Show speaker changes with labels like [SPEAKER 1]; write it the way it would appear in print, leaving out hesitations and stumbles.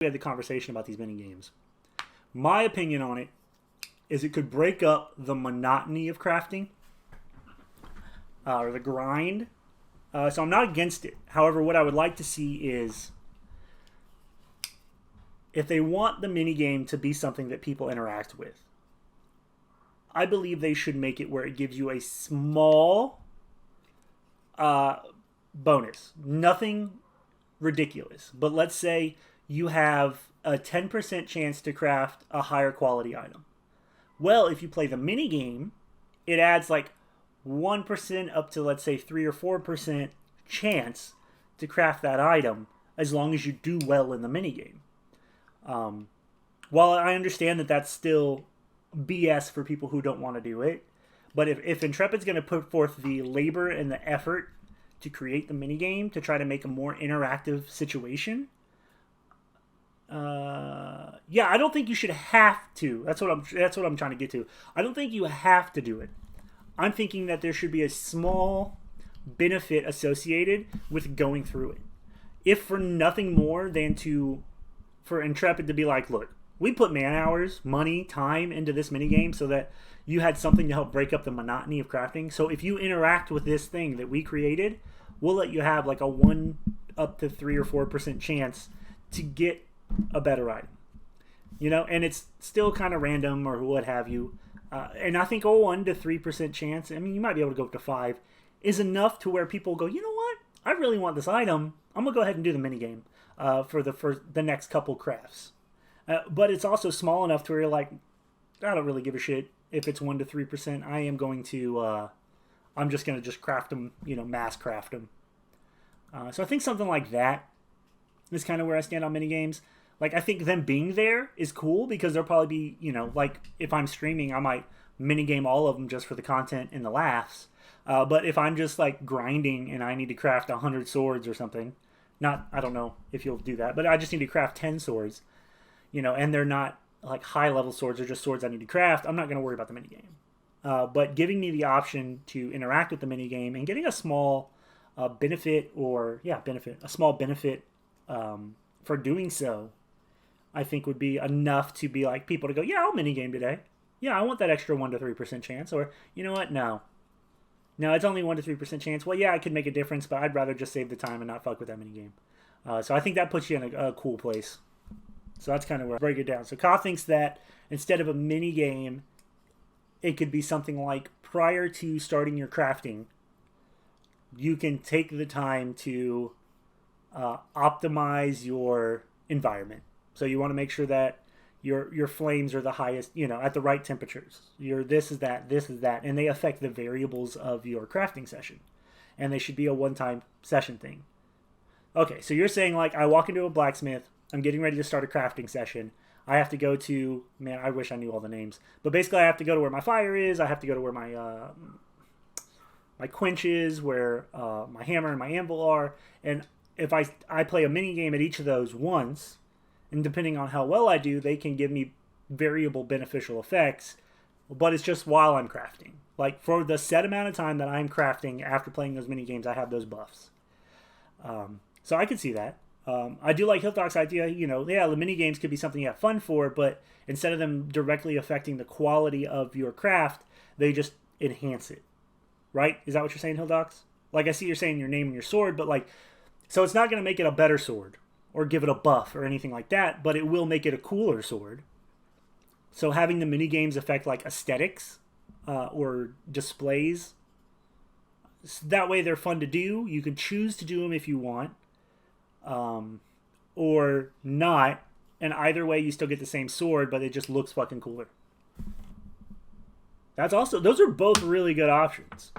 [SPEAKER 1] we had the conversation about these mini games. My opinion on it is it could break up the monotony of crafting or the grind. So I'm not against it. However, what I would like to see is if they want the mini game to be something that people interact with, I believe they should make it where it gives you a small bonus. Nothing ridiculous. But let's say you have a 10% chance to craft a higher quality item. Well, if you play the mini game, it adds like 1% up to, let's say, 3 or 4% chance to craft that item as long as you do well in the mini game. While I understand that that's still BS for people who don't want to do it, but if Intrepid's going to put forth the labor and the effort to create the mini game to try to make a more interactive situation, yeah, I don't think you should have to. That's what I'm trying to get to. I don't think you have to do it. I'm thinking that there should be a small benefit associated with going through it. If for nothing more than for Intrepid to be like, look, we put man hours, money, time into this minigame so that you had something to help break up the monotony of crafting. So if you interact with this thing that we created, we'll let you have like a 1 up to 3 or 4% chance to get a better item. And it's still kind of random or what have you. And I think a 1 to 3% chance, I mean, you might be able to go up to 5, is enough to where people go, you know what? I really want this item. I'm going to go ahead and do the minigame for the next couple crafts. But it's also small enough to where you're like, I don't really give a shit if it's 1 to 3%. I am going to, I'm just going to just craft them, mass craft them. So I think something like that is kind of where I stand on minigames. Like, I think them being there is cool because there'll probably be, like if I'm streaming, I might minigame all of them just for the content and the laughs. But if I'm just like grinding and I need to craft 100 swords or something, I don't know if you'll do that, but I just need to craft 10 swords, and they're not like high level swords, they're just swords I need to craft. I'm not going to worry about the minigame. But giving me the option to interact with the minigame and getting a small benefit a small benefit for doing so, I think would be enough to be like people to go, yeah, I'll minigame today. Yeah, I want that extra 1 to 3% chance. Or, you know what? No, it's only 1 to 3% chance. Well, yeah, I could make a difference, but I'd rather just save the time and not fuck with that minigame. So I think that puts you in a cool place. So that's kind of where I break it down. So Ka thinks that instead of a minigame, it could be something like prior to starting your crafting, you can take the time to optimize your environment. So you want to make sure that your flames are the highest, at the right temperatures. This is that, and they affect the variables of your crafting session. And they should be a one-time session thing. Okay, so you're saying like I walk into a blacksmith, I'm getting ready to start a crafting session. I have to go to, man, I wish I knew all the names. But basically I have to go to where my fire is, I have to go to where my quench is, where my hammer and my anvil are. And if I play a mini game at each of those once, and depending on how well I do, they can give me variable beneficial effects, but it's just while I'm crafting. Like for the set amount of time that I'm crafting after playing those mini games, I have those buffs. So I can see that. I do like Hilldog's idea, the mini games could be something you have fun for, but instead of them directly affecting the quality of your craft, they just enhance it. Right? Is that what you're saying, Hilldogs? Like I see you're saying your name and your sword, but like, so it's not going to make it a better sword or give it a buff or anything like that, but it will make it a cooler sword. So having the mini games affect like aesthetics or displays, that way they're fun to do. You can choose to do them if you want, or not, and either way you still get the same sword, but it just looks fucking cooler. Those are both really good options.